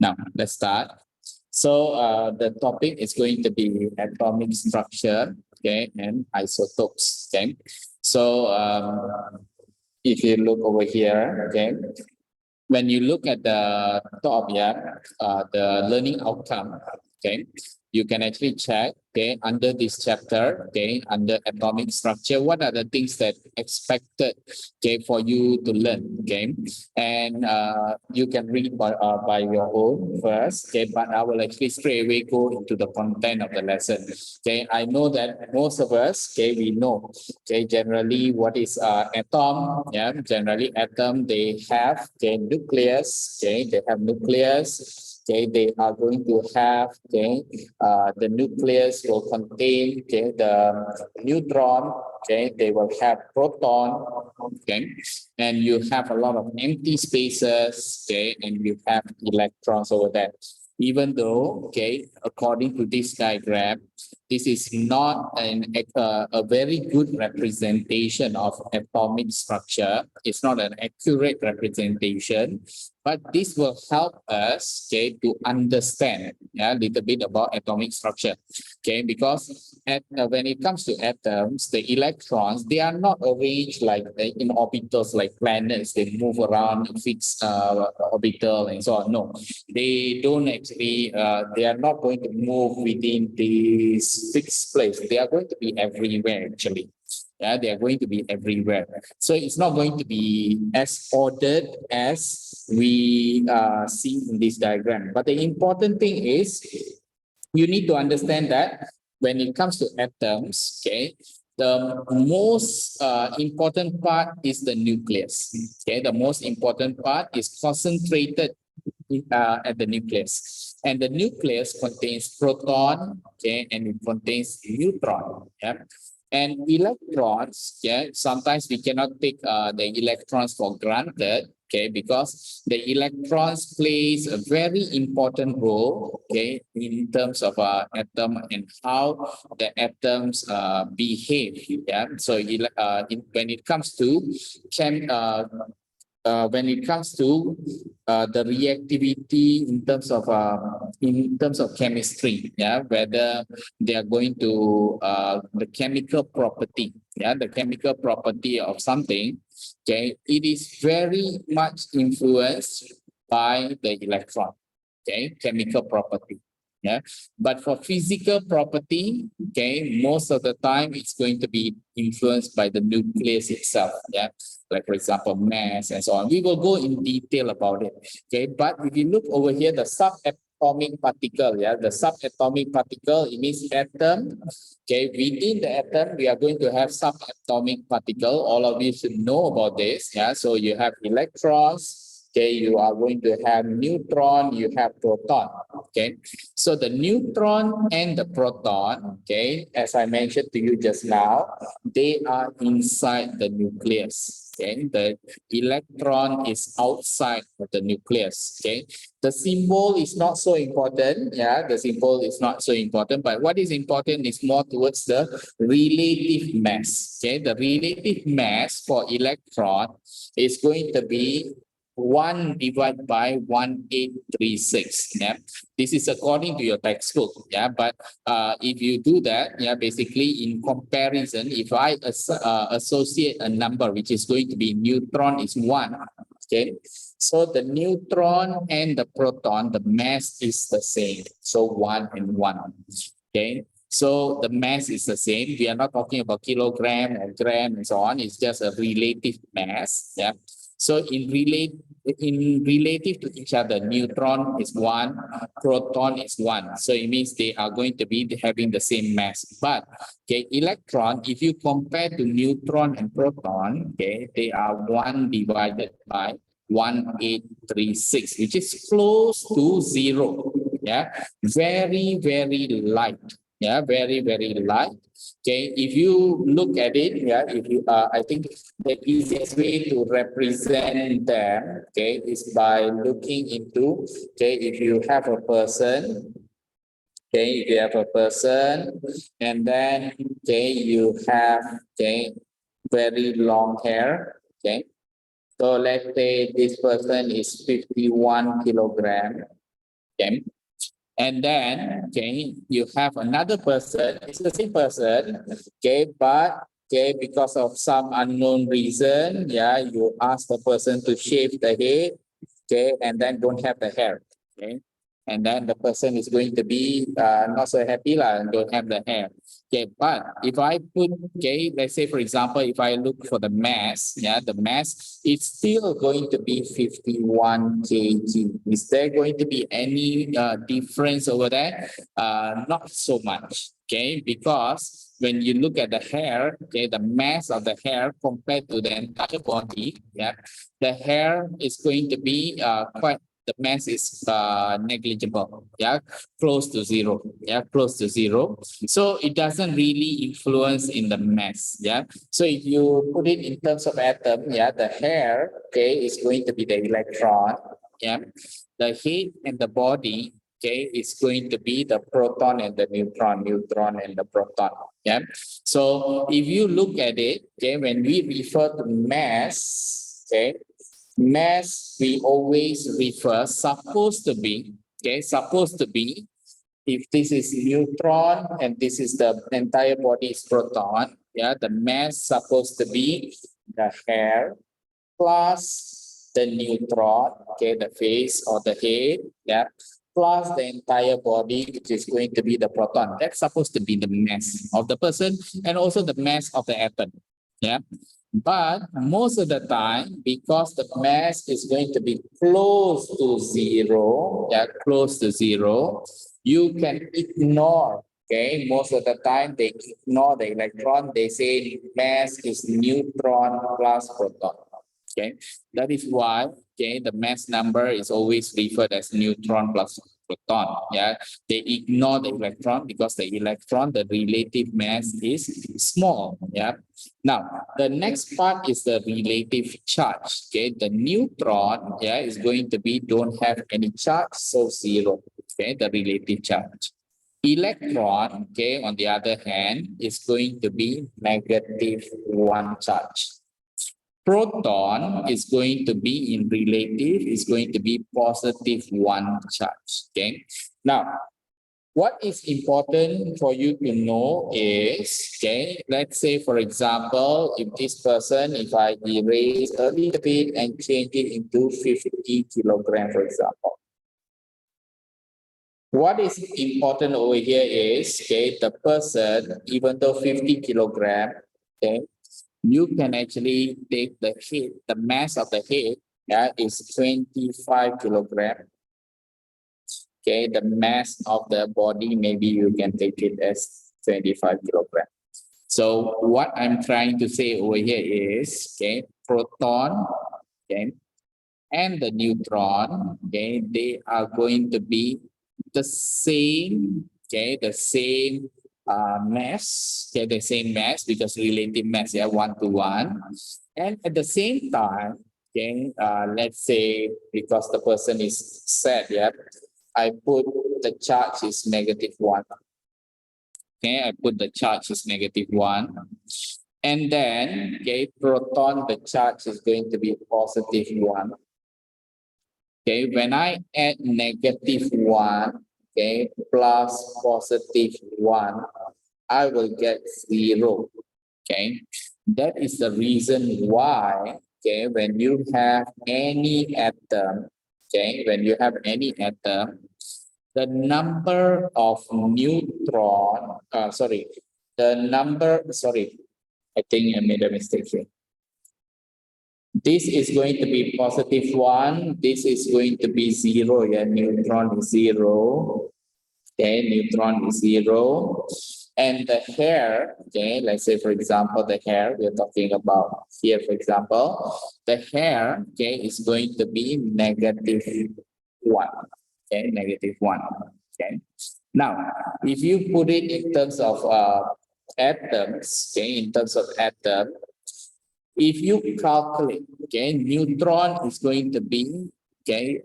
Now, let's start. So the topic is going to be atomic structure, okay, and isotopes, okay. So if you look over here, okay, when you look at the top, the learning outcome, okay, you can actually check, okay, under this chapter, okay, under atomic structure, what are the things that expected, okay, for you to learn, okay, and you can read by your own first, okay, but I will actually straight away go into the content of the lesson, okay. I know that most of us, okay, we know, okay, generally what is atom, yeah, generally atom, they have, okay, nucleus, okay, they have nucleus. Okay, they are going to have, okay, the nucleus will contain, okay, the neutron, okay, they will have proton, okay, and you have a lot of empty spaces, okay, and you have electrons over there. Even though, okay, according to this diagram, this is not a very good representation of atomic structure. It's not an accurate representation, but this will help us, okay, to understand a little bit about atomic structure, okay, because when it comes to atoms, the electrons, they are not arranged like in orbitals like planets. They move around fixed orbital and so on. No, they don't actually, they are not going to move within this fixed place. They are going to be everywhere actually. Yeah, they are going to be everywhere. So it's not going to be as ordered as we see in this diagram. But the important thing is you need to understand that when it comes to atoms, okay, the most important part is the nucleus. Okay, the most important part is concentrated at the nucleus. And the nucleus contains proton, okay, and it contains neutron. Yeah. And electrons, yeah, sometimes we cannot take the electrons for granted, okay, because the electrons plays a very important role, okay, in terms of atom and how the atoms behave. Yeah. So when it comes to when it comes to the reactivity in terms of chemistry, yeah, whether they are going to the chemical property, yeah, the chemical property of something, okay, it is very much influenced by the electron, okay, chemical property. Yeah, but for physical property, okay, most of the time it's going to be influenced by the nucleus itself. Yeah, like for example, mass and so on. We will go in detail about it. Okay, but if you look over here, the subatomic particle, yeah, the subatomic particle, it means atom. Okay, within the atom, we are going to have subatomic particle. All of you should know about this. Yeah, so you have electrons. Okay, you are going to have neutron, you have proton. Okay, so the neutron and the proton, okay, as I mentioned to you just now, they are inside the nucleus. Okay, the electron is outside of the nucleus. Okay, the symbol is not so important. Yeah, the symbol is not so important, but what is important is more towards the relative mass. Okay, the relative mass for electron is going to be 1 divided by 1836. Yeah, this is according to your textbook. Yeah, but if you do that, yeah, basically in comparison, if I associate a number which is going to be neutron is 1, okay, so the neutron and the proton, the mass is the same, so 1 and 1. Okay, so the mass is the same. We are not talking about kilogram or gram and so on. It's just a relative mass. Yeah. So in relative to each other, neutron is 1, proton is 1. So it means they are going to be having the same mass. But okay, electron, if you compare to neutron and proton, okay, they are 1 divided by 1836, which is close to 0. Yeah, very, very light. Yeah, very, very light. Okay, if you look at it, yeah, if you I think the easiest way to represent them, okay, is by looking into, okay, if you have a person, okay, if you have a person, and then okay, you have, okay, very long hair, okay. So let's say this person is 51 kilogram, Okay. And then, okay, you have another person, it's the same person, okay, but okay, because of some unknown reason, yeah, you ask the person to shave the head, okay, and then don't have the hair, okay. And then the person is going to be not so happy lah, and don't have the hair. Okay, but if I put, okay, let's say for example, if I look for the mass, yeah, the mass, it's still going to be 51 kg. Is there going to be any difference over there? Not so much, okay, because when you look at the hair, okay, the mass of the hair compared to the entire body, yeah, the hair is going to be quite, the mass is negligible, yeah, close to zero, yeah, close to zero. So it doesn't really influence in the mass, yeah. So if you put it in terms of atom, yeah, the hair, okay, is going to be the electron, yeah. The head and the body, okay, is going to be the proton and the neutron, neutron and the proton, yeah. So if you look at it, okay, when we refer to mass, okay, mass we always refer supposed to be, okay, supposed to be, if this is neutron and this is the entire body is proton, yeah, the mass supposed to be the hair plus the neutron, okay, the face or the head, yeah, plus the entire body, which is going to be the proton. That's supposed to be the mass of the person and also the mass of the atom, yeah. But most of the time, because the mass is going to be close to zero, yeah, close to zero, you can ignore, okay? Most of the time, they ignore the electron. They say mass is neutron plus proton, okay? That is why, okay, the mass number is always referred as neutron plus proton, yeah? They ignore the electron because the electron, the relative mass is small, yeah? Now, the next part is the relative charge. Okay, the neutron, yeah, is going to be don't have any charge, so zero. Okay, the relative charge. Electron, okay, on the other hand, is going to be negative one charge. Proton is going to be in relative, is going to be positive one charge. Okay, now what is important for you to know is, okay, let's say, for example, if this person, if I erase a little bit and change it into 50 kilogram, for example. What is important over here is, okay, the person, even though 50 kilogram, okay, you can actually take the head, the mass of the head, yeah, is 25 kilogram. Okay, the mass of the body, maybe you can take it as 25 kilogram. So what I'm trying to say over here is, okay, proton, okay, and the neutron, okay, they are going to be the same, okay, the same mass, okay, the same mass because relative mass, yeah, 1 to 1. And at the same time, okay, let's say because the person is sad, yeah, I put the charge is -1. Okay, I put the charge is -1. And then, okay, proton, the charge is going to be +1. Okay, when I add -1, okay, plus +1, I will get 0. Okay, that is the reason why, okay, when you have any atom, okay, when you have any atom, the number of neutron, I think I made a mistake here. This is going to be +1. This is going to be 0. Yeah, neutron is 0. Okay, neutron is 0. And the hair, okay, let's say, for example, the hair we're talking about here, for example, the hair, okay, is going to be -1. Okay, -1. Okay. Now, if you put it in terms of atoms, okay, in terms of atom, if you calculate, okay, neutron is going to be, okay,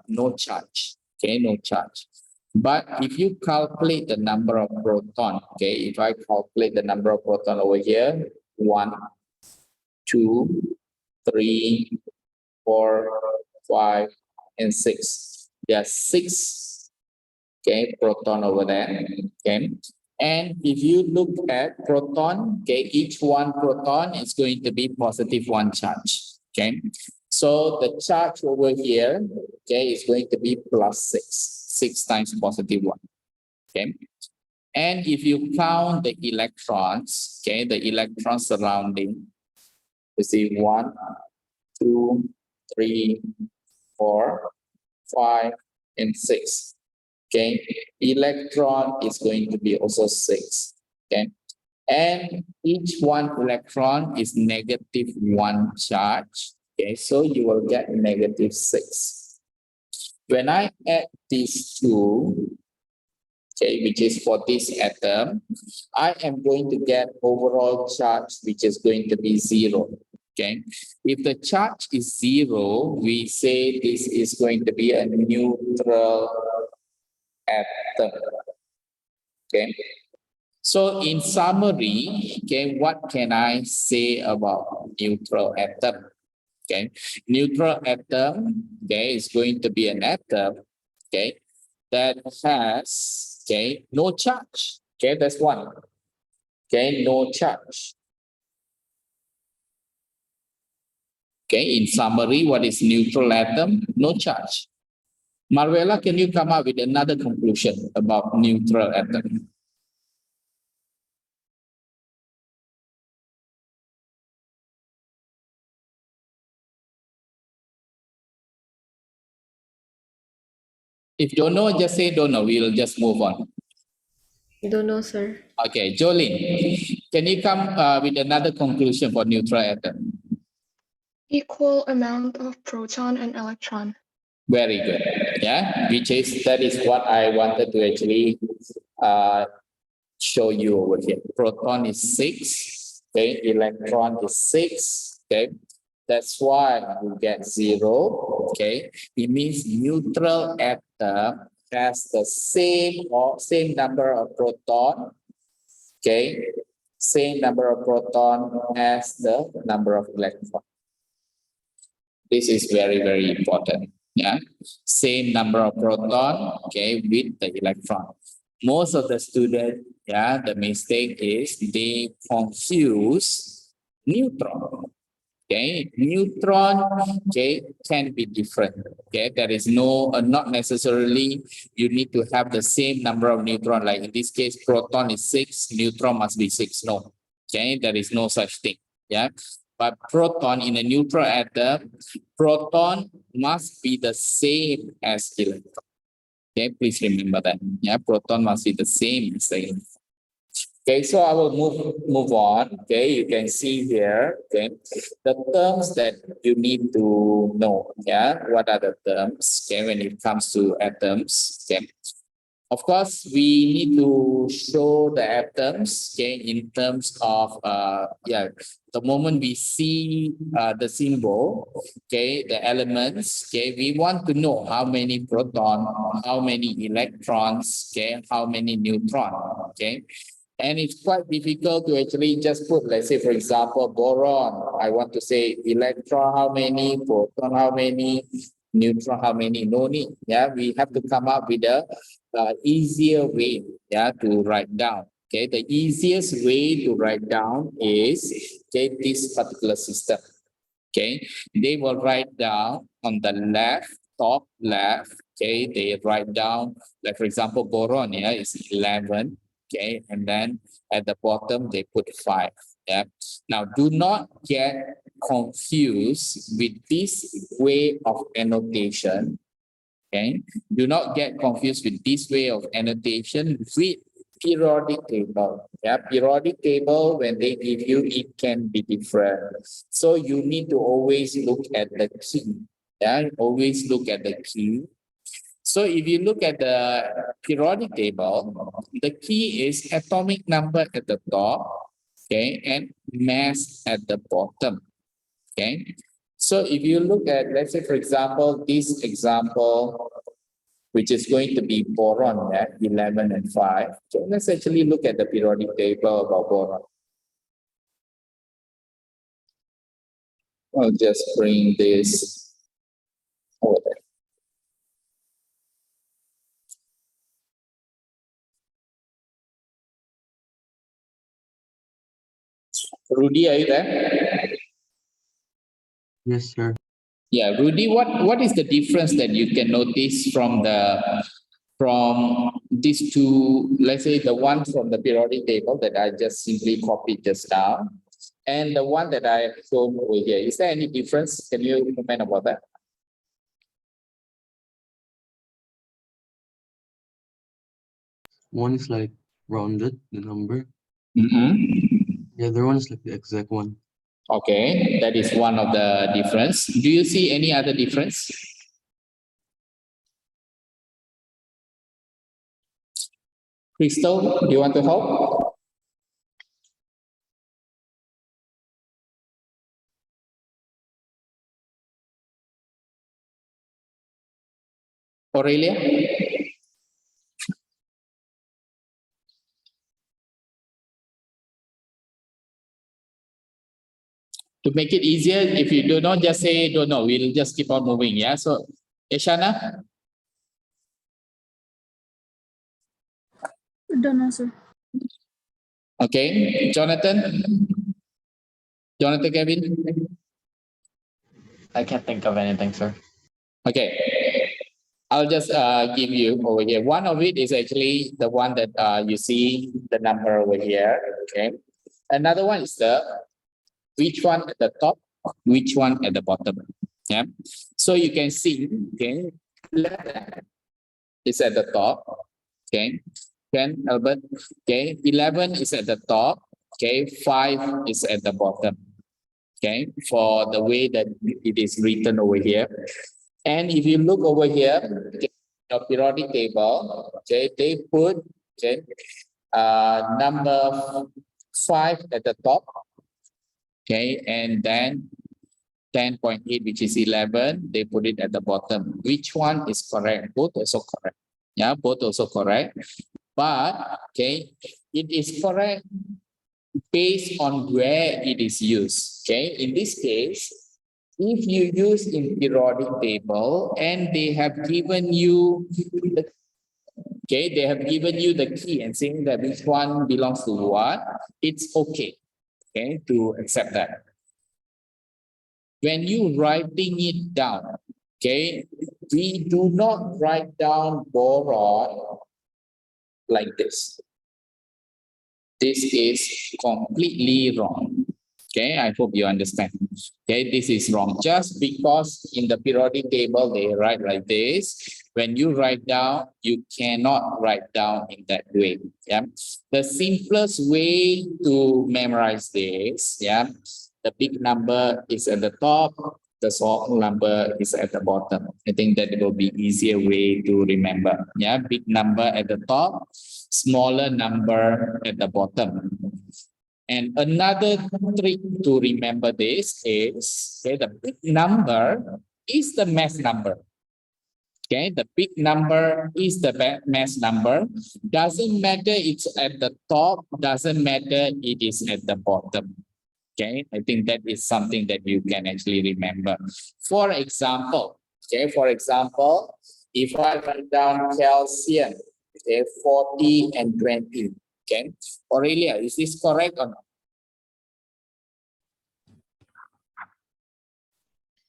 no charge, okay, no charge. But if you calculate the number of proton, okay, if I calculate the number of proton over here, 1, 2, 3, 4, 5, and 6. There are 6, okay, proton over there, okay. And if you look at proton, okay, each one proton is going to be positive 1 charge, okay. So the charge over here, okay, is going to be plus 6 times positive 1, okay. And if you count the electrons, okay, the electrons surrounding, you see 1, 2, 3, 4, 5, and 6. Okay, electron is going to be also 6. Okay, and each one electron is negative 1 charge. Okay, so you will get negative 6. When I add these two, okay, which is for this atom, I am going to get overall charge, which is going to be 0. Okay, if the charge is 0, we say this is going to be a neutral atom. Okay, so in summary, okay, what can I say about neutral atom? Okay, neutral atom, okay, is going to be an atom, okay, that has, okay, no charge. Okay, that's one. Okay, no charge. Okay, in summary, what is neutral atom? No charge. Maruela, can you come up with another conclusion about neutral atom? If don't know, just say don't know. We'll just move on. Don't know, sir. Okay, Jolene, can you come with another conclusion for neutral atom? Equal amount of proton and electron. Very good. Yeah, that is what I wanted to actually show you over here. Proton is 6. Okay, electron is 6. Okay, that's why you get 0. Okay, it means neutral atom has the same number of proton. Okay, same number of proton as the number of electron. This is very, very important. Yeah, same number of proton, okay, with the electron. Most of the students, yeah, the mistake is they confuse neutron. Okay, neutron, okay, can be different. Okay, there is no, not necessarily you need to have the same number of neutron. Like in this case, proton is 6, neutron must be 6. No, okay, there is no such thing. Yeah, but proton in a neutral atom, proton must be the same as electron. Okay, please remember that. Yeah, proton must be the same as the electron. Okay, so I will move on. Okay, you can see here, okay, the terms that you need to know. Yeah, what are the terms? Okay, when it comes to atoms. Okay, of course, we need to show the atoms. Okay, in terms of the moment we see the symbol, okay, the elements. Okay, we want to know how many proton, how many electrons, okay, how many neutron. Okay. And it's quite difficult to actually just put, let's say, for example, boron. I want to say electron, how many, proton, how many, neutron, how many, no need. Yeah, we have to come up with a easier way, yeah, to write down. Okay, the easiest way to write down is, okay, this particular system. Okay, they will write down on the left, top left. Okay, they write down, like for example, boron, yeah, is 11. Okay, and then at the bottom they put 5. Yeah. Now do not get confused with this way of annotation. Okay, do not get confused with this way of annotation with periodic table. Yeah, periodic table, when they give you, it can be different. So you need to always look at the key. Yeah, always look at the key. So if you look at the periodic table, the key is atomic number at the top, okay, and mass at the bottom, okay. So if you look at, let's say, for example, this example, which is going to be boron at 11 and 5. So let's actually look at the periodic table about boron. I'll just bring this over there. Rudy, are you there? Yes, sir. Yeah, Rudy, what is the difference that you can notice from these two, let's say the one from the periodic table that I just simply copied just now, and the one that I have shown over here? Is there any difference? Can you comment about that? One is like rounded, the number. Mm-hmm. The other one is like the exact one. Okay, that is one of the difference. Do you see any other difference? Crystal, do you want to help? Aurelia? To make it easier, if you do not, just say don't know. We'll just keep on moving. Yeah. So, Eshana? Don't know, sir. Okay. Jonathan? Jonathan, Kevin? I can't think of anything, sir. Okay. I'll just give you over here. One of it is actually the one that you see the number over here. Okay. Another one is the which one at the top, which one at the bottom. Yeah. So you can see, okay, 11 is at the top. Okay. 10, Albert. Okay. 11 is at the top. Okay. 5 is at the bottom. Okay. For the way that it is written over here. And if you look over here, okay, the periodic table, okay, they put okay, number 5 at the top, okay, and then 10.8, which is 11, they put it at the bottom. Which one is correct? Both also correct. Yeah, both also correct. But, okay, it is correct based on where it is used. Okay, in this case, if you use in periodic table and they have given you the, okay, they have given you the key and saying that which one belongs to what, it's okay, okay, to accept that. When you writing it down, okay, we do not write down boron like this. This is completely wrong. Okay, I hope you understand. Okay, this is wrong. Just because in the periodic table they write like this, when you write down, you cannot write down in that way. Yeah, the simplest way to memorize this, yeah, the big number is at the top, the small number is at the bottom. I think that will be easier way to remember. Yeah, big number at the top, smaller number at the bottom. And another trick to remember this is, okay, the big number is the mass number. Okay, the big number is the mass number. Doesn't matter it's at the top, doesn't matter it is at the bottom. Okay, I think that is something that you can actually remember. For example, okay, if I write down calcium, okay, 40 and 20. Okay, Aurelia, is this correct or not?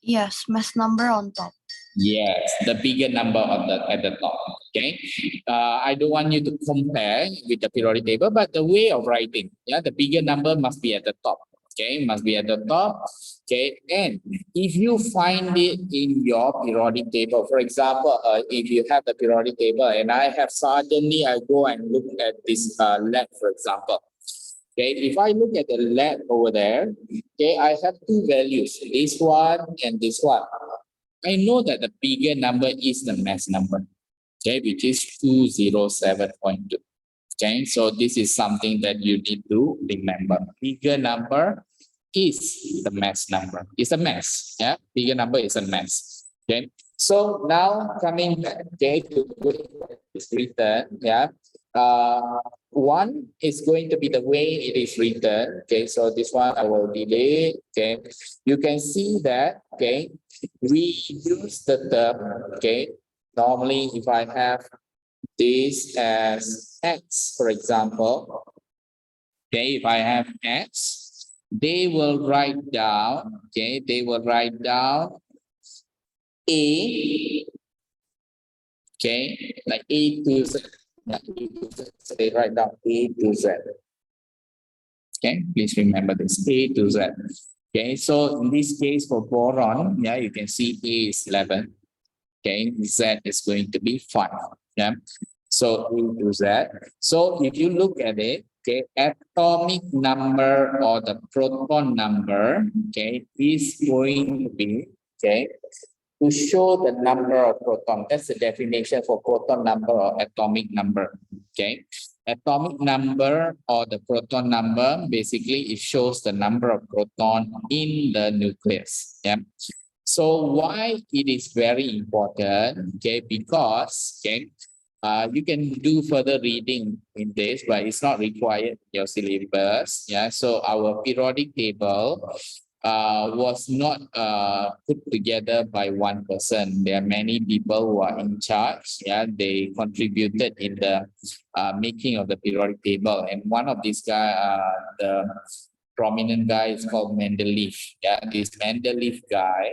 Yes, mass number on top. Yes, the bigger number on the at the top. Okay, I don't want you to compare with the periodic table, but the way of writing, yeah, the bigger number must be at the top. Okay, must be at the top. Okay, and if you find it in your periodic table, for example, if you have the periodic table and I have suddenly I go and look at this lab, for example. Okay, if I look at the lab over there, okay, I have two values, this one and this one. I know that the bigger number is the mass number, okay, which is 207.2. Okay, so this is something that you need to remember. Bigger number is the mass number. It's a mass. Yeah, bigger number is a mass. Okay, so now coming back, okay, to it's written. Yeah, one is going to be the way it is written. Okay, so this one I will delete. Okay, you can see that. Okay, we use the term. Okay, normally if I have this as x, for example. Okay, if I have x, they will write down, okay, they will write down A, okay, like A to Z. Yeah, A to Z. So they write down A to Z. Okay, please remember this A to Z. Okay, so in this case for boron, yeah, you can see A is 11. Okay, Z is going to be 5. Yeah, so A to Z. So if you look at it, okay, atomic number or the proton number, okay, is going to be, okay, to show the number of proton. That's the definition for proton number or atomic number. Okay. Atomic number or the proton number, basically it shows the number of proton in the nucleus. Yeah. So why it is very important? Okay, because okay, you can do further reading in this, but it's not required in your syllabus. Yeah. So our periodic table was not put together by one person. There are many people who are in charge. Yeah, they contributed in the making of the periodic table, and one of these guys, the prominent guy, is called Mendeleev. Yeah, this Mendeleev guy.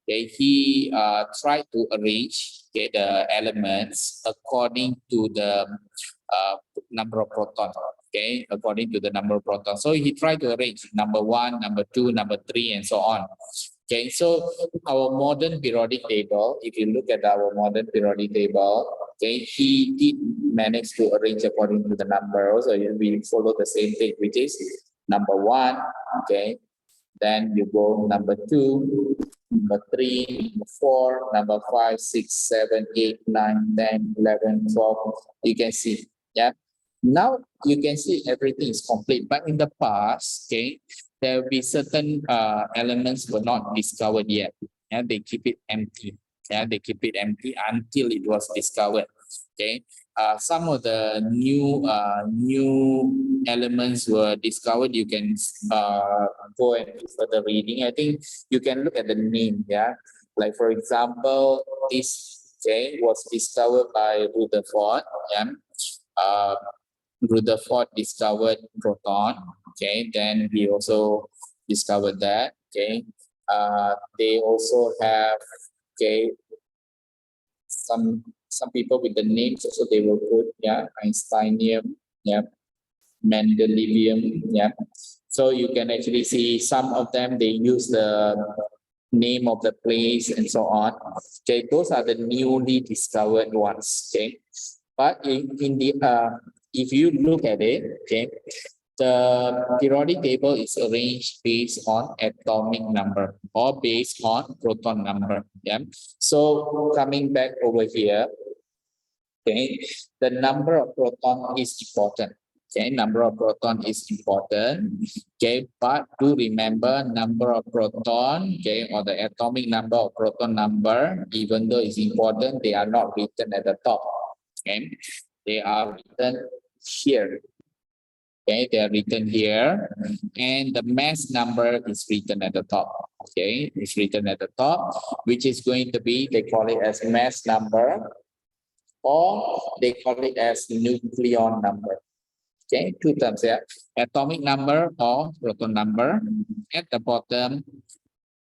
Okay, he tried to arrange, okay, the elements according to the number of protons. Okay, according to the number of protons. So he tried to arrange number 1, number 2, number 3, and so on. Okay, so our modern periodic table, if you look at our modern periodic table, okay, he did manage to arrange according to the number. Also, we follow the same thing, which is number 1, okay, then you go number 2, number 3, number 4, number 5, 6, 7, 8, 9, 10, 11, 12. You can see, yeah. Now you can see everything is complete, but in the past, okay, there will be certain elements were not discovered yet, and they keep it empty. Yeah, they keep it empty until it was discovered. Okay, some of the new elements were discovered. You can go and do further reading. I think you can look at the name. Yeah, like for example, this, okay, was discovered by Rutherford. Yeah, Rutherford discovered proton. Okay, then he also discovered that. Okay, they also have, okay, some people with the names also they will put, yeah, Einsteinium, yeah, Mendelevium, yeah. So you can actually see some of them, they use the name of the place and so on. Okay, those are the newly discovered ones. Okay, but in the if you look at it, okay, the periodic table is arranged based on atomic number or based on proton number. Yeah. So coming back over here, okay, the number of proton is important. Okay, number of proton is important. Okay, but do remember number of proton, okay, or the atomic number or proton number, even though it's important, they are not written at the top. Okay, they are written here. Okay, they are written here, and the mass number is written at the top. Okay, it's written at the top, which is going to be, they call it as mass number, or they call it as nucleon number. Okay, two terms here: atomic number or proton number. At the bottom,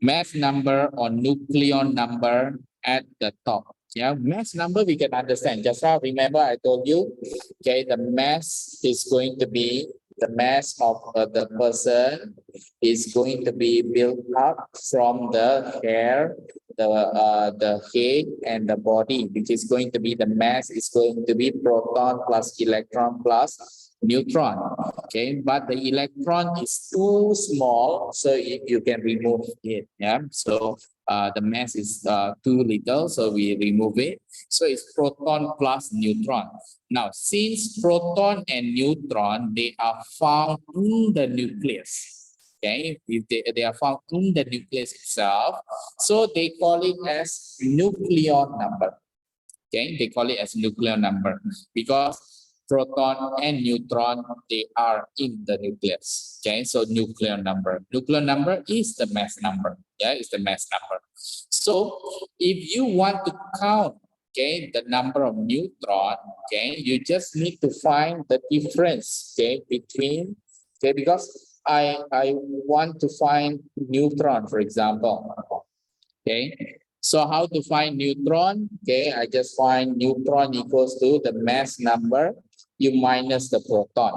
mass number or nucleon number at the top. Yeah, mass number we can understand. Just now, remember I told you, okay, the mass is going to be the mass of the person is going to be built up from the hair, the head, and the body, which is going to be the mass is going to be proton plus electron plus neutron. Okay, but the electron is too small, so you can remove it. Yeah, so the mass is too little, so we remove it. So it's proton plus neutron. Now, since proton and neutron, they are found in the nucleus. Okay, if they are found in the nucleus itself, so they call it as nucleon number. Okay, they call it as nucleon number because proton and neutron, they are in the nucleus. Okay, so nucleon number. Nucleon number is the mass number. Yeah, it's the mass number. So if you want to count, okay, the number of neutron, okay, you just need to find the difference, okay, between, okay, because I want to find neutron, for example. Okay, so how to find neutron? Okay, I just find neutron equals to the mass number you minus the proton.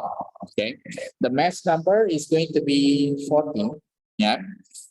Okay, the mass number is going to be 40. Yeah,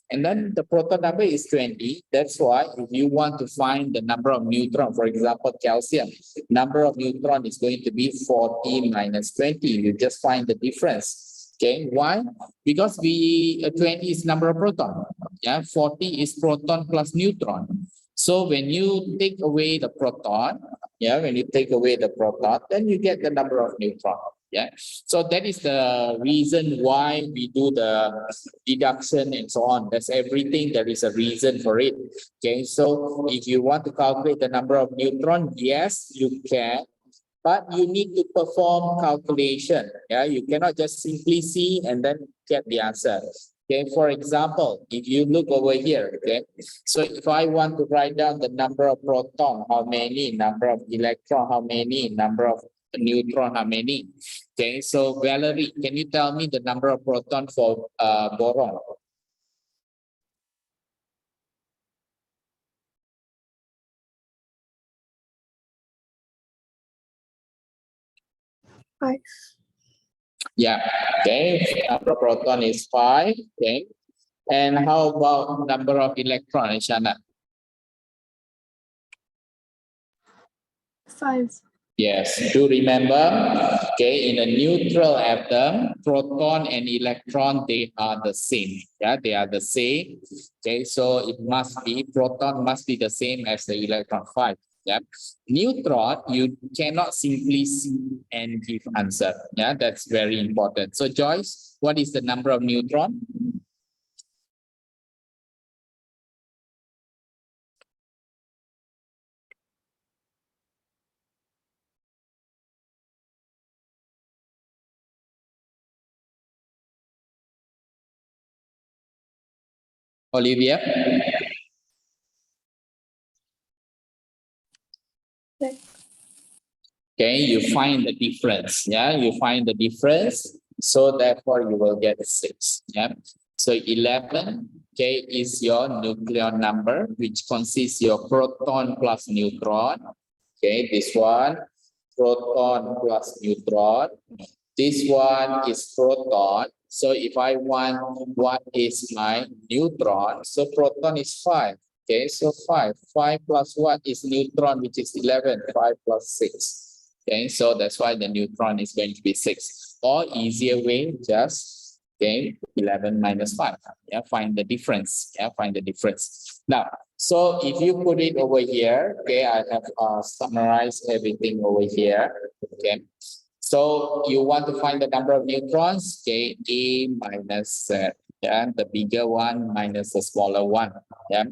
and then the proton number is 20. That's why if you want to find the number of neutron, for example, calcium, number of neutron is going to be 40 minus 20. You just find the difference. Okay, why? Because 20 is number of proton. Yeah, 40 is proton plus neutron. So when you take away the proton, yeah, when you take away the proton, then you get the number of neutron. Yeah, so that is the reason why we do the deduction and so on. That's everything. There is a reason for it. Okay, so if you want to calculate the number of neutron, yes, you can, but you need to perform calculation. Yeah, you cannot just simply see and then get the answer. Okay, for example, if you look over here, okay, so if I want to write down the number of proton, how many, number of electron, how many, number of neutron, how many. Okay, so Valerie, can you tell me the number of proton for boron? Five. Yeah, okay, number of proton is 5. Okay, and how about number of electron, Ishana? 5. Yes, do remember, okay, in a neutral atom, proton and electron, they are the same. Yeah, they are the same. Okay, so it must be, proton must be the same as the electron 5. Yeah, neutron, you cannot simply see and give answer. Yeah, that's very important. So Joyce, what is the number of neutron? Olivia? Okay, you find the difference. Yeah, you find the difference. So therefore you will get 6. Yeah. So 11, okay, is your nucleon number, which consists your proton plus neutron. Okay, this one, proton plus neutron. This one is proton. So if I want what is my neutron, so proton is 5. Okay, so 5. 5 plus what is neutron, which is 11. 5 plus 6. Okay, so that's why the neutron is going to be 6. Or easier way, just, okay, 11 minus 5. Yeah, find the difference. Yeah, find the difference. Now, so if you put it over here, okay, I have summarized everything over here. Okay, so you want to find the number of neutrons, okay, A minus Z. Yeah, the bigger one minus the smaller one. Yeah,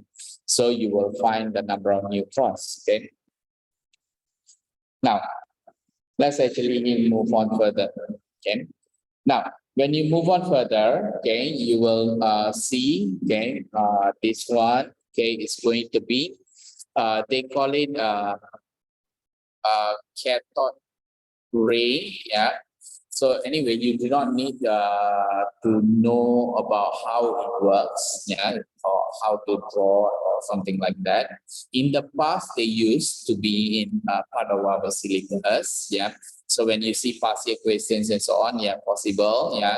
so you will find the number of neutrons. Okay, now let's actually move on further. Okay, now when you move on further, okay, you will see, okay, this one, okay, is going to be they call it cathode ray. Yeah, so anyway, you do not need to know about how it works, yeah, or how to draw or something like that. In the past, they used to be in part of our syllabus, yeah. So when you see past year questions and so on, yeah, possible, yeah,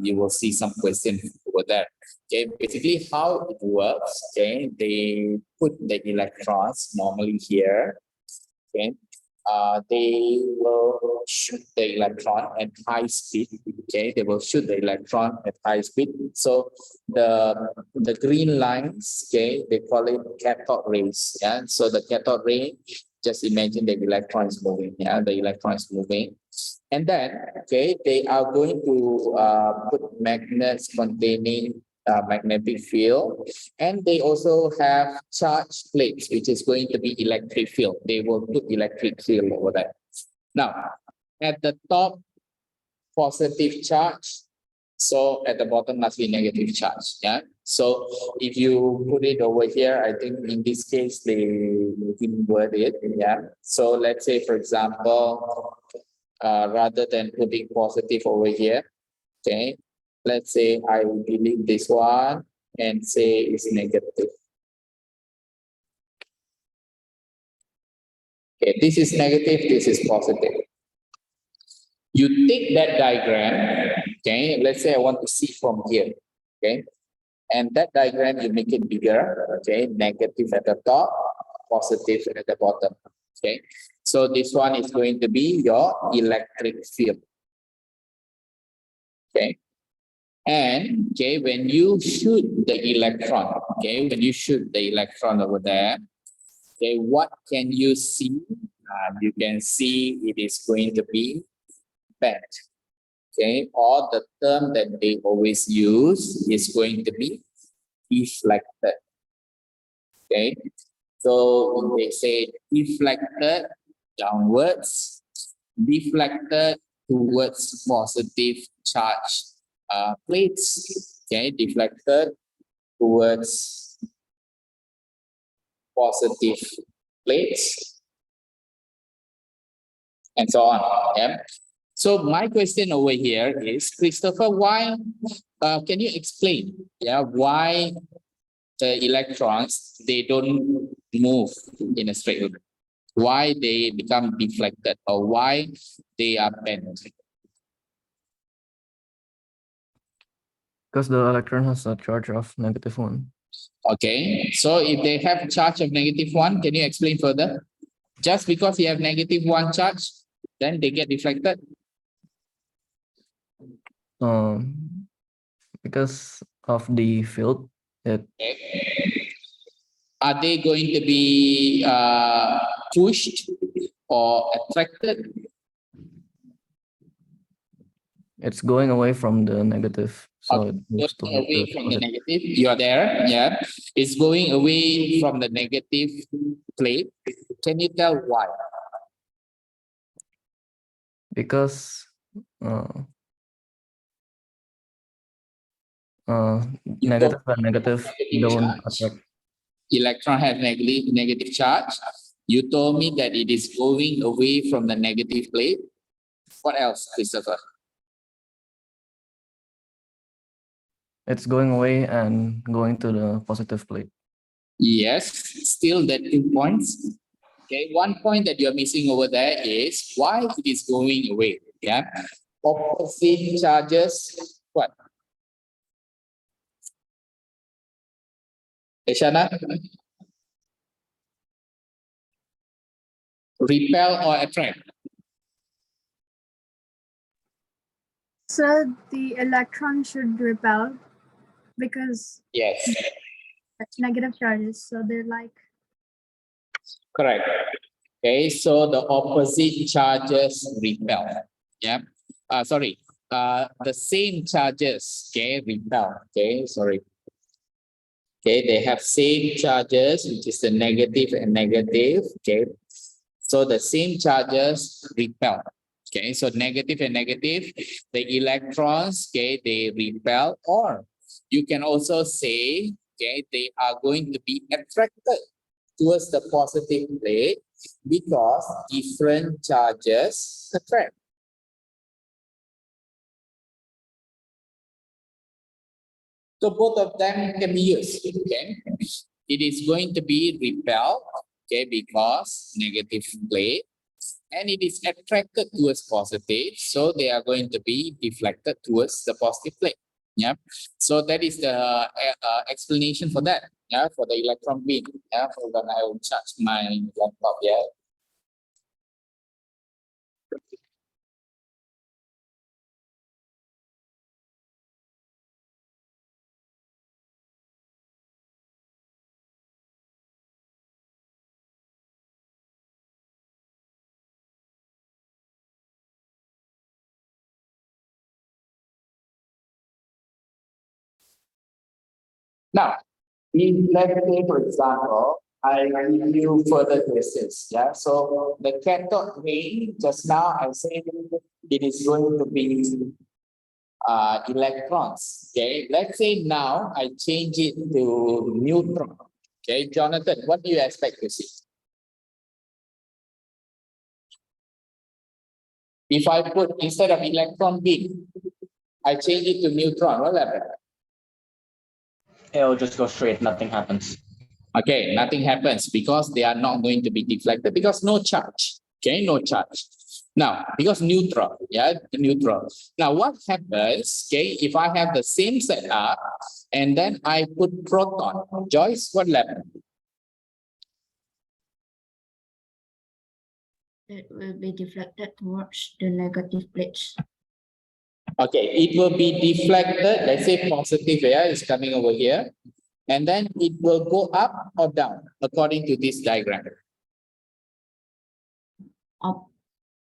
you will see some questions over there. Okay, basically how it works, okay, they put the electrons normally here, okay. They will shoot the electron at high speed. Okay, they will shoot the electron at high speed. So the green lines, okay, they call it cathode rays. Yeah, so the cathode ray, just imagine the electron is moving. Yeah, the electron is moving, and then okay, they are going to put magnets containing magnetic field, and they also have charge plates, which is going to be electric field. They will put electric field over there. Now, at the top, positive charge. So at the bottom must be negative charge. Yeah. So if you put it over here, I think in this case they invert it. Yeah. So let's say, for example, rather than putting positive over here, okay, let's say I delete this one and say it's negative. Okay, this is negative, this is positive. You take that diagram, okay, let's say I want to see from here, okay, and that diagram you make it bigger, okay, negative at the top, positive at the bottom, okay. So this one is going to be your electric field, okay. And okay, when you shoot the electron, okay, when you shoot the electron over there, okay, what can you see? You can see it is going to be bent. Okay, or the term that they always use is going to be deflected. Okay, so they say deflected downwards, deflected towards positive charge plates. Okay, deflected towards positive plates, and so on. Yeah. So my question over here is, Christopher, why can you explain, yeah, why the electrons, they don't move in a straight line? Why they become deflected, or why they are bent? Because the electron has a charge of -1. Okay, so if they have a charge of -1, can you explain further? Just because you have -1 charge, then they get deflected? Because of the field, are they going to be pushed or attracted? it's going away from the negative, so it moves to Going away from the positive. negative, you are there, yeah. It's going away from the negative plate. Can you tell why? Because You negative told and negative don't attract. electron has negative charge. You told me that it is going away from the negative plate. What else, Christopher? It's going away and going to the positive plate. Yes, still that 2 points. Okay, one point that you're missing over there is why it is going away. Yeah, opposite charges. What? Ishana? Repel or attract? So the electron should repel because Yes, it's negative charges. So they're like, correct. Okay, so the opposite charges repel. Yeah. Sorry. The same charges, okay, repel. Okay, sorry. Okay, they have same charges, which is the negative and negative. Okay. So the same charges repel. Okay, so negative and negative, the electrons, okay, they repel, or you can also say, okay, they are going to be attracted towards the positive plate because different charges attract. So both of them can be used, okay? It is going to be repelled, okay, because negative plate, and it is attracted towards positive, so they are going to be deflected towards the positive plate. Yeah, so that is the explanation for that. Yeah, for the electron beam. Yeah, for when I will charge my laptop. Yeah. Now, let's say, for example, I give you further questions. Yeah, so the cathode ray, just now I said it is going to be electrons. Okay, let's say now I change it to neutron. Okay, Jonathan, what do you expect to see? If I put instead of electron beam, I change it to neutron, what happens? It'll just go straight, nothing happens. Okay, nothing happens because they are not going to be deflected because no charge. Okay, no charge. Now, because neutral, yeah, neutral. Now, what happens, okay, if I have the same setup and then I put proton, Joyce, what happened? It will be deflected towards the negative plates. Okay, it will be deflected. Let's say positive air is coming over here, and then it will go up or down according to this diagram. Up.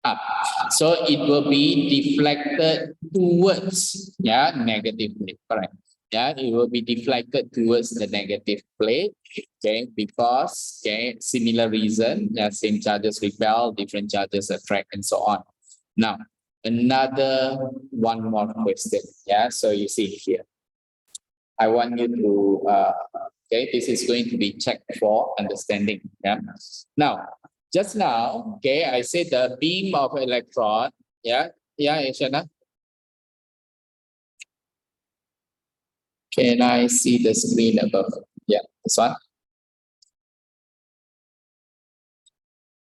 Up. So it will be deflected towards, yeah, negative plate. Correct. Yeah, it will be deflected towards the negative plate. Okay, because okay, similar reason, yeah, same charges repel, different charges attract, and so on. Now, another one more question. Yeah, so you see here. I want you to okay, this is going to be checked for understanding. Yeah. Now, just now, okay, I said the beam of electron. Yeah, yeah, Ishana. Can I see the screen above? Yeah, this one.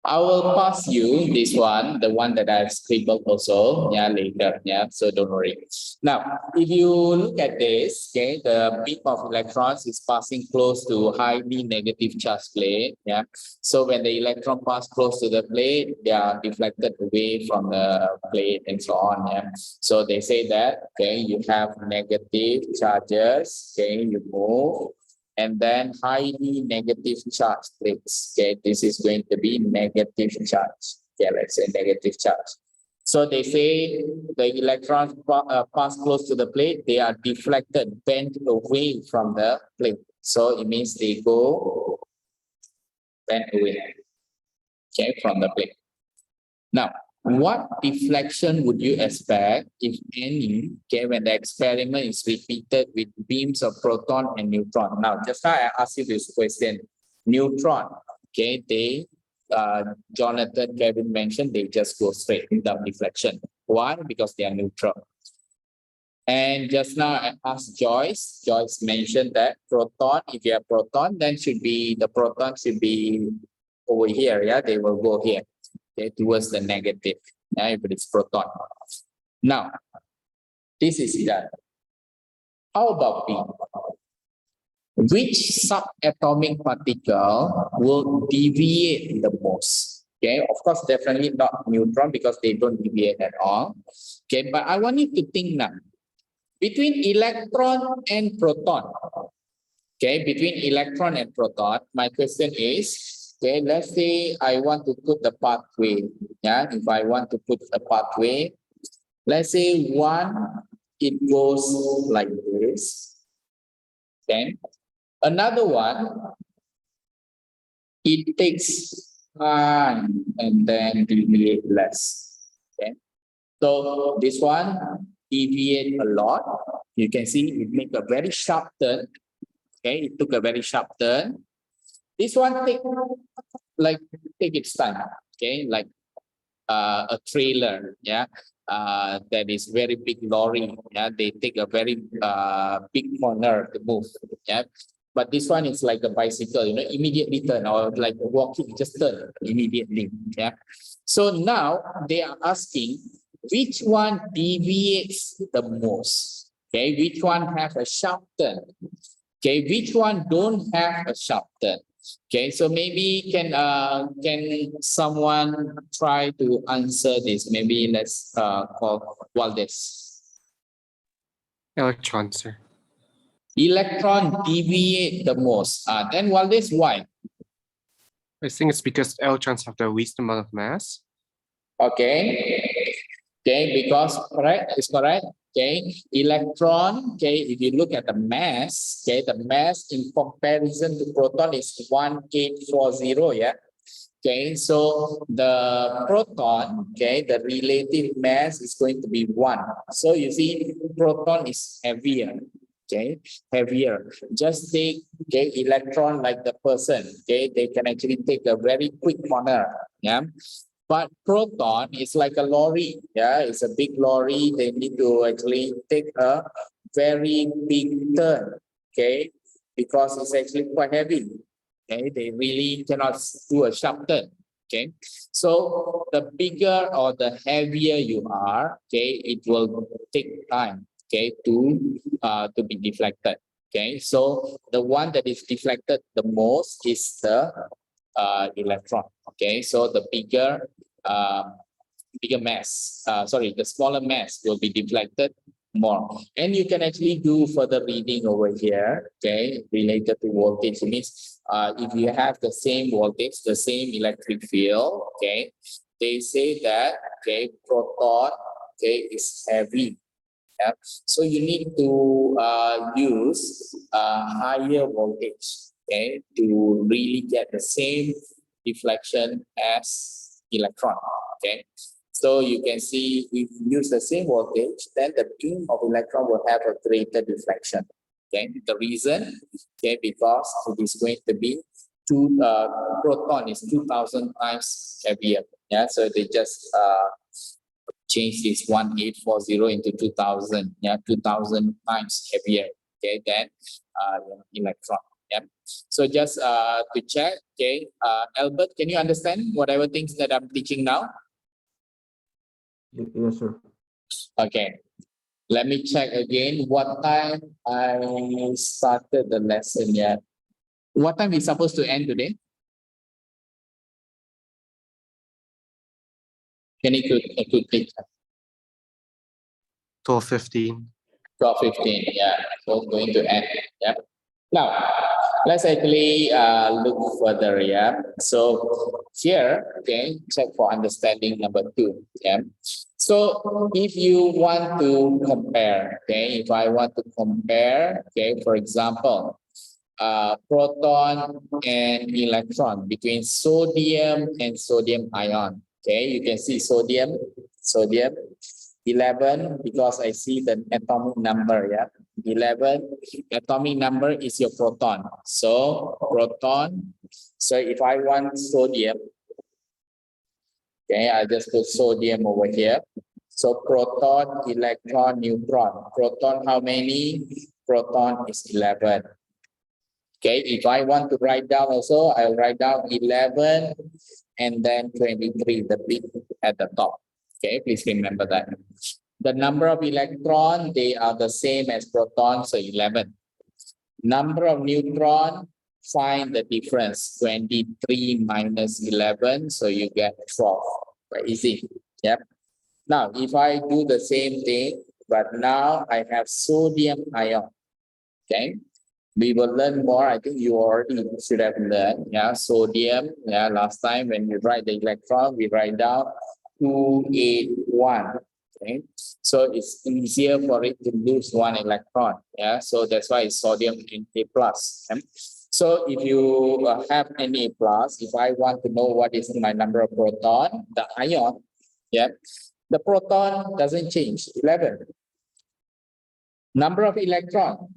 I will pass you this one, the one that I've scribbled also, yeah, later, yeah, so don't worry. Now, if you look at this, okay, the beam of electrons is passing close to highly negative charge plate, yeah. So when the electron pass close to the plate, they are deflected away from the plate and so on, yeah. So they say that, okay, you have negative charges, okay, you move, and then highly negative charge plates. Okay, this is going to be negative charge. Okay, let's say negative charge. So they say the electrons pass close to the plate, they are deflected, bent away from the plate. So it means they go bent away, okay, from the plate. Now, what deflection would you expect, if any, okay, when the experiment is repeated with beams of proton and neutron? Now, just now I asked you this question. Neutron, okay, they, Jonathan, Kevin mentioned, they just go straight without deflection. Why? Because they are neutral. And just now I asked Joyce. Joyce mentioned that proton, if you have proton, then the proton should be over here, yeah, they will go here. Okay, towards the negative, if it is proton. Now, this is done. How about B? Which subatomic particle will deviate the most? Okay, of course, definitely not neutron because they don't deviate at all. Okay, but I want you to think now. Between electron and proton. Okay, between electron and proton, my question is, okay, let's say I want to put the pathway. Yeah, if I want to put a pathway, let's say one, it goes like this. Okay. Another one, it takes time and then deviate less. Okay. So this one deviate a lot. You can see it make a very sharp turn. Okay, it took a very sharp turn. This one take its time. Okay, like a trailer, yeah, that is very big lorry. Yeah, they take a very big corner to move. Yeah, but this one is like a bicycle. You know, immediately turn, or like walking, just turn immediately. Yeah. So now they are asking which one deviates the most. Okay, which one have a sharp turn? Okay, which one don't have a sharp turn? Okay, so maybe can someone try to answer this? Maybe let's call Waldes. Electron, sir. Electron deviate the most. Then Waldes, why? I think it's because electrons have the least amount of mass. Okay. Okay, because correct, is correct. Okay, electron, okay, if you look at the mass, okay, the mass in comparison to proton is 1840, yeah. Okay, so the proton, okay, the relative mass is going to be 1. So you see, proton is heavier, okay, heavier. Just take, okay, electron like the person, okay, they can actually take a very quick corner, yeah. But proton is like a lorry. Yeah, it's a big lorry. They need to actually take a very big turn. Okay, because it's actually quite heavy. Okay, they really cannot do a sharp turn. Okay, so the bigger or the heavier you are, okay, it will take time, okay, to be deflected. Okay, so the one that is deflected the most is the electron. Okay, so the bigger mass, the smaller mass will be deflected more. And you can actually do further reading over here, okay, related to voltage. It means if you have the same voltage, the same electric field, okay, they say that, okay, proton, okay, is heavy. Yeah. So you need to use higher voltage, okay, to really get the same deflection as electron. Okay, so you can see if you use the same voltage, then the beam of electron will have a greater deflection. Okay, the reason, okay, because it is going to be proton is 2,000 times heavier. Yeah, so they just change this 1840 into 2000. Yeah, 2000 times heavier, okay, than electron. Yeah. So just to check, okay, Albert, can you understand whatever things that I'm teaching now? Yes, sir. Okay. Let me check again what time I started the lesson yet. What time is supposed to end today? Can you quickly check? 12:15. 12:15, yeah, so it's going to end. Yeah. Now, let's actually look further. Yeah. So here, okay, check for understanding number 2. Yeah. So if you want to compare, okay, if I want to compare, okay, for example, proton and electron between sodium and sodium ion. Okay, you can see sodium 11 because I see the atomic number. Yeah, 11 atomic number is your proton. So proton. So if I want sodium, okay, I just put sodium over here. So proton, electron, neutron. Proton, how many? Proton is 11. Okay, if I want to write down also, I'll write down 11 and then 23, the big at the top. Okay, please remember that. The number of electron, they are the same as proton, so 11. Number of neutron, find the difference, 23 minus 11, so you get 12. Very easy. Yep. Now, if I do the same thing, but now I have sodium ion. Okay. We will learn more. I think you already should have learned. Yeah, sodium. Yeah, last time when we write the electron, we write down 281. Okay, so it's easier for it to lose one electron. Yeah, so that's why it's sodium Na plus. Okay? So if you have Na plus, if I want to know what is my number of proton, the ion, yeah, the proton doesn't change, 11. Number of electron,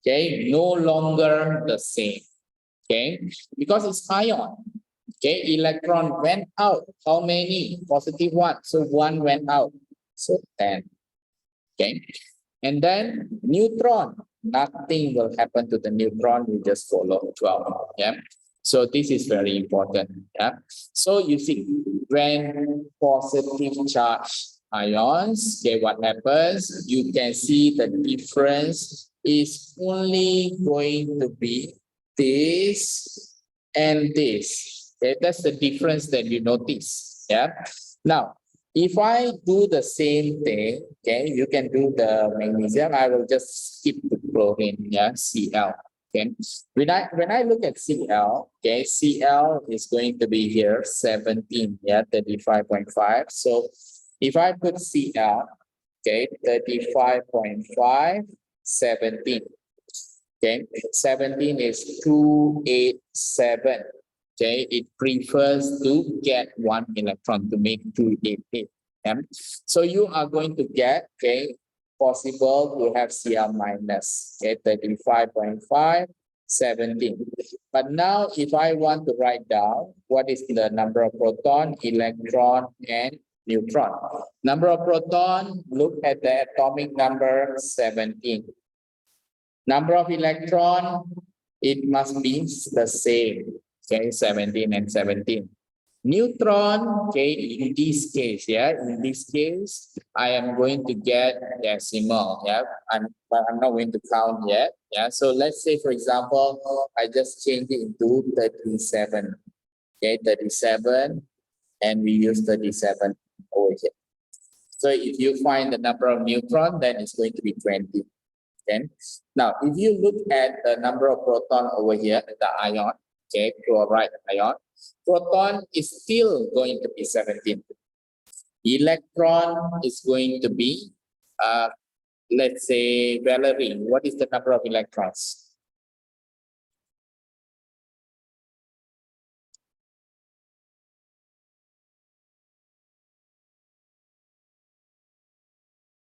okay, no longer the same, okay, because it's ion. Okay, electron went out. How many? Positive 1. So 1 went out. So 10. Okay, and then neutron, nothing will happen to the neutron. You just follow 12. Yeah. So this is very important. Yeah. So you see, when positive charge ions, okay, what happens? You can see the difference is only going to be this and this. Okay, that's the difference that you notice. Yeah. Now, if I do the same thing, okay, you can do the magnesium. I will just skip the chlorine. Yeah, Cl. Okay. When I look at Cl, okay, Cl is going to be here 17. Yeah, 35.5. So if I put Cl, okay, 35.5, 17. Okay, 17 is 287. Okay, it prefers to get 1 electron to make 288. Okay? So you are going to get, okay, possible to have Cl minus, okay, 35.5, 17. But now if I want to write down what is the number of proton, electron, and neutron. Number of proton, look at the atomic number 17. Number of electron, it must be the same. Okay, 17 and 17. Neutron, okay, in this case, yeah, in this case, I am going to get decimal, yeah, but I'm not going to count yet, yeah. So let's say, for example, I just change it into 37, okay, 37, and we use 37 over here. So if you find the number of neutron, then it's going to be 20. Okay. Now, if you look at the number of proton over here, the ion, okay, chloride ion, proton is still going to be 17. Electron is going to be, let's say, Valerie. What is the number of electrons?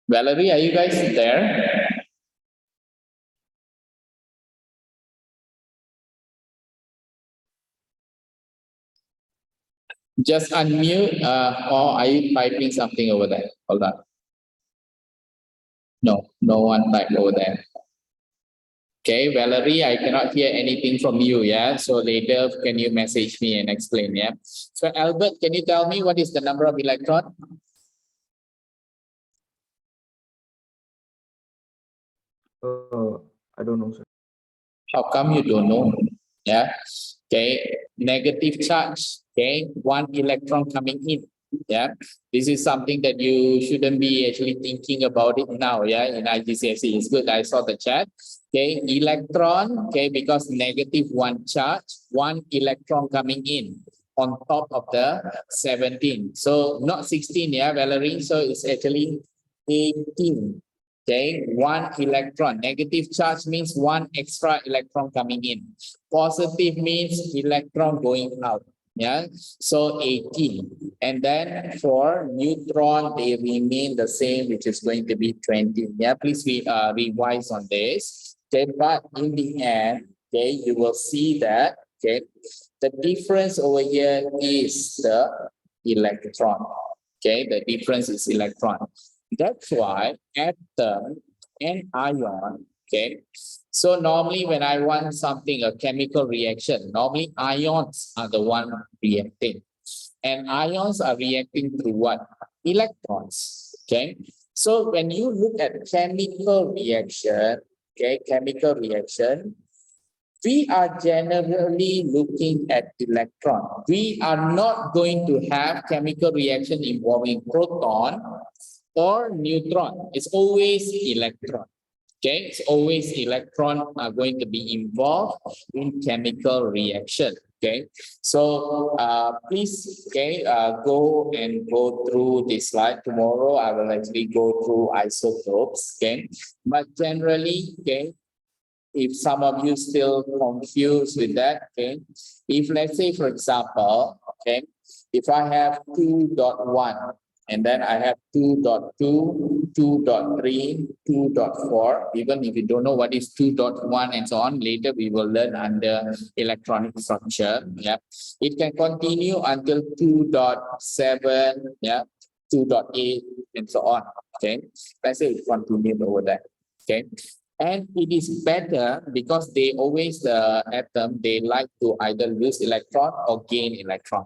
Valerie, are you guys there? Just unmute, or are you typing something over there? Hold on. No, no one typed over there. Okay, Valerie, I cannot hear anything from you, yeah? So later, can you message me and explain, yeah? So Albert, can you tell me what is the number of electron? I don't know, sir. How come you don't know? Yeah. Okay. Negative charge. Okay. One electron coming in. Yeah. This is something that you shouldn't be actually thinking about it now. Yeah. In IGCSE, it's good. I saw the chat. Okay. Electron. Okay. Because negative one charge, one electron coming in on top of the 17. So not 16. Yeah, Valerie. So it's actually 18. Okay, one electron. Negative charge means one extra electron coming in. Positive means electron going out. Yeah, so 18. And then for neutron, they remain the same, which is going to be 20. Yeah, please revise on this. Okay, but in the end, okay, you will see that, okay, the difference over here is the electron. Okay, the difference is electron. That's why atom and ion, okay. So normally when I want something, a chemical reaction, normally ions are the one reacting. And ions are reacting through what? Electrons, okay. So when you look at chemical reaction, okay, chemical reaction, we are generally looking at electron. We are not going to have chemical reaction involving proton or neutron. It's always electron. Okay, it's always electron are going to be involved in chemical reaction. Okay, so please, okay, go through this slide. Tomorrow I will actually go through isotopes. Okay, but generally, okay, if some of you still confused with that, okay, if let's say for example, okay, if I have 2.1 and then I have 2.2, 2.3, 2.4, even if you don't know what is 2.1 and so on, later we will learn under electronic structure. Yeah, it can continue until 2.7, yeah, 2.8 and so on. Okay, let's say it continued over there. Okay. And it is better because they always, the atom, they like to either lose electron or gain electron.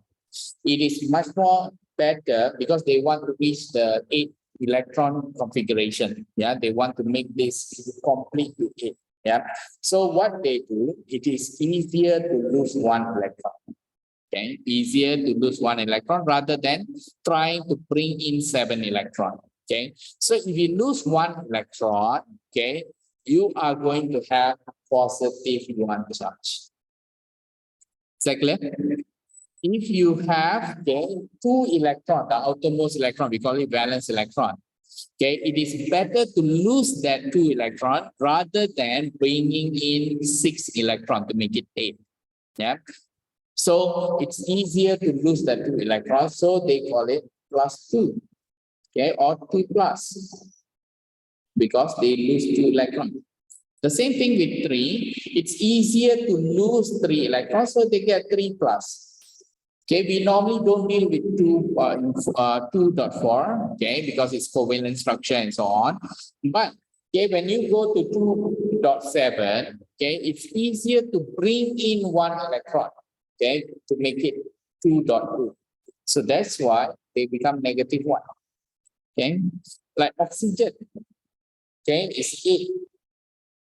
It is much more better because they want to reach the 8 electron configuration. Yeah, they want to make this complete to 8. Yeah. So what they do, it is easier to lose 1 electron. Okay, easier to lose 1 electron rather than trying to bring in 7 electron. Okay, so if you lose 1 electron, okay, you are going to have positive 1 charge. Is that clear? If you have, okay, 2 electron, the outermost electron, we call it valence electron. Okay, it is better to lose that 2 electron rather than bringing in 6 electron to make it 8. Yeah. So it's easier to lose that 2 electrons, so they call it +2. Okay, or 2 plus, because they lose 2 electrons. The same thing with 3. It's easier to lose 3 electrons, so they get 3 plus. Okay, we normally don't deal with 2.4, okay, because it's covalent structure and so on. But okay, when you go to 2.7, okay, it's easier to bring in 1 electron, okay, to make it 2.2. So that's why they become -1. Okay, like oxygen, okay, is 8.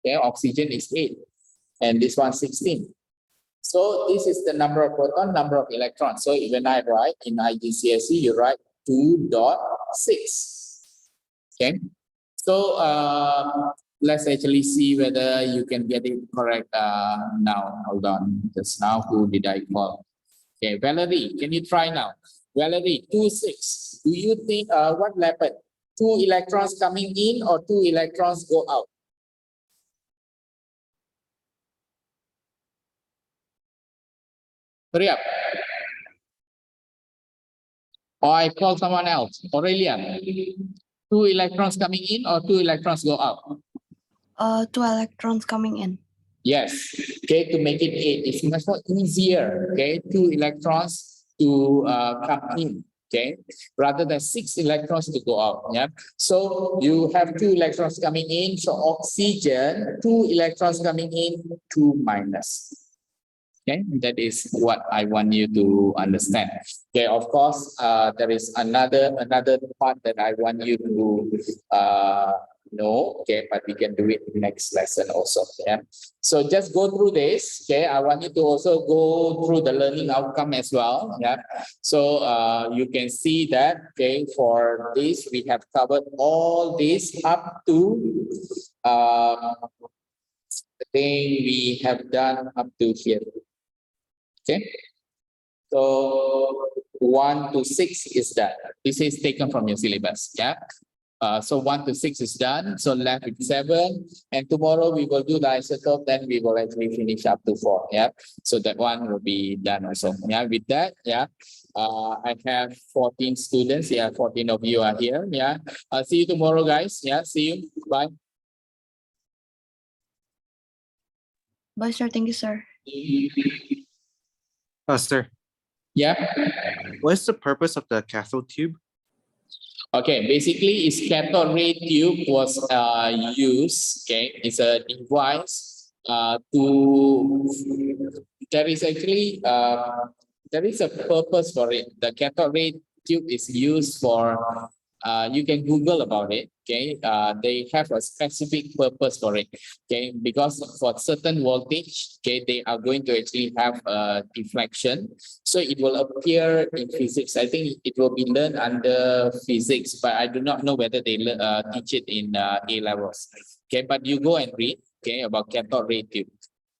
Okay, oxygen is 8, and this one 16. So this is the number of proton, number of electrons. So when I write in IGCSE, you write 2.6. Okay. So let's actually see whether you can get it correct now. Hold on. Just now, who did I call? Okay, Valerie, can you try now? Valerie, 2.6. Do you think what happened? 2 electrons coming in or 2 electrons go out? Hurry up. Or I call someone else. Aurelia, 2 electrons coming in or 2 electrons go out? 2 electrons coming in. Yes. Okay, to make it 8, it's much more easier. Okay, 2 electrons to come in. Okay, rather than 6 electrons to go out. Yeah. So you have 2 electrons coming in. So oxygen, 2 electrons coming in, 2 minus. Okay, that is what I want you to understand. Okay, of course, there is another part that I want you to know. Okay, but we can do it next lesson also. Yeah. So just go through this. Okay, I want you to also go through the learning outcome as well. Yeah. So you can see that. Okay, for this we have covered all this up to the thing we have done up to here. Okay, so 1 to 6 is done. This is taken from your syllabus. Yeah. So 1 to 6 is done. So left with 7. And tomorrow we will do the isotope. Then we will actually finish up to 4. Yeah. So that one will be done also. Yeah. With that, yeah. I have 14 students. Yeah. 14 of you are here. Yeah. See you tomorrow, guys. Yeah. See you. Bye. Bye, sir. Thank you, sir. Sir, Yeah. what is the purpose of the cathode tube? Okay, basically, its cathode ray tube was used. Okay, it's a device there is actually there is a purpose for it. The cathode ray tube is used for you can Google about it. Okay, they have a specific purpose for it. Okay, because for certain voltage, okay, they are going to actually have a deflection. So it will appear in physics. I think it will be learned under physics, but I do not know whether they teach it in A levels. Okay, but you go and read. Okay, about cathode ray tube.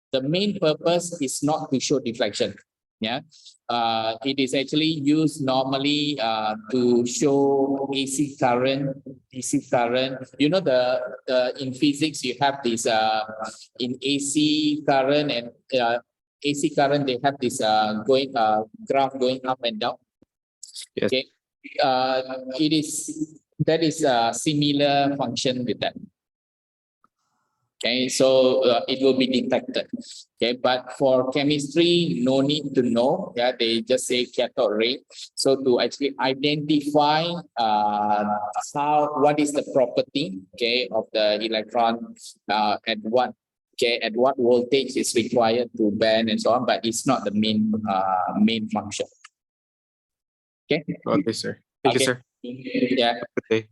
The main purpose is not to show deflection. Yeah, it is actually used normally to show AC current, DC current. You know in physics you have this in AC current and AC current they have this graph going up and down. Yes. Okay, that is a similar function with that. Okay, so it will be detected. Okay, but for chemistry, no need to know. Yeah, they just say cathode ray. So to actually identify what is the property, okay, of the electron at what voltage is required to bend and so on, but it's not the main function. Okay. Okay, sir. Thank you, Okay. sir. Yeah. Good day.